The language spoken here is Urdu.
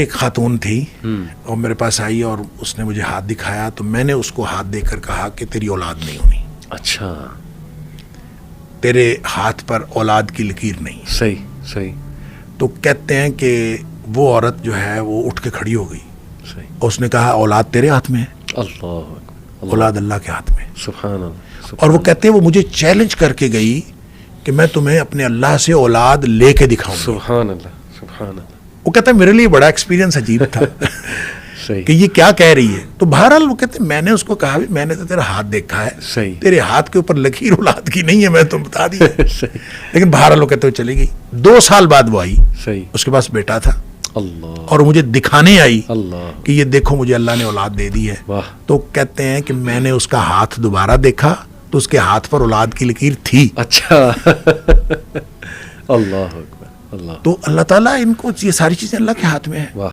ایک خاتون تھی اور میرے پاس آئی اور اس نے مجھے ہاتھ دکھایا تو میں نے اس کو ہاتھ دے کر کہا کہ تیری اولاد نہیں ہونی. اچھا, تیرے ہاتھ پر اولاد کی لکیر نہیں. صحیح صحیح. تو کہتے ہیں کہ وہ عورت جو ہے وہ اٹھ کے کھڑی ہو گئی صحیح. اور اس نے کہا اولاد تیرے ہاتھ میں ہے, اللہ اکبر, اولاد اللہ کے ہاتھ میں ہے. سبحان اللہ. اور وہ کہتے ہیں وہ مجھے چیلنج کر کے گئی کہ میں تمہیں اپنے اللہ سے اولاد لے کے دکھاؤں گا. سبحان اللہ سبحان اللہ. وہ کہتا ہے میرے لیے بڑا ایکسپیرینس عجیب تھا صحیح کہ یہ کیا کہہ رہی ہے. تو بہرحال وہ کہتے ہیں میں نے اس کو کہا میں نے تو تیرا ہاتھ دیکھا ہے, صحیح تیرے ہاتھ کے اوپر لکیر اولاد کی نہیں ہے, میں تم بتا دیا. صحیح لیکن بہرحال وہ کہتے ہوئے چلی گئی. 2 سال بعد وہ آئی, صحیح. اس کے پاس بیٹا تھا اللہ اور مجھے دکھانے آئی اللہ. کہ یہ دیکھو مجھے اللہ نے اولاد دے دی ہے. واہ. تو کہتے ہیں کہ میں نے اس کا ہاتھ دوبارہ دیکھا تو اس کے ہاتھ پر اولاد کی لکیر تھی. اچھا. اللہ اکبر. اللہ. تو اللہ تعالیٰ ان کو یہ ساری چیزیں اللہ کے ہاتھ میں ہے. واہ.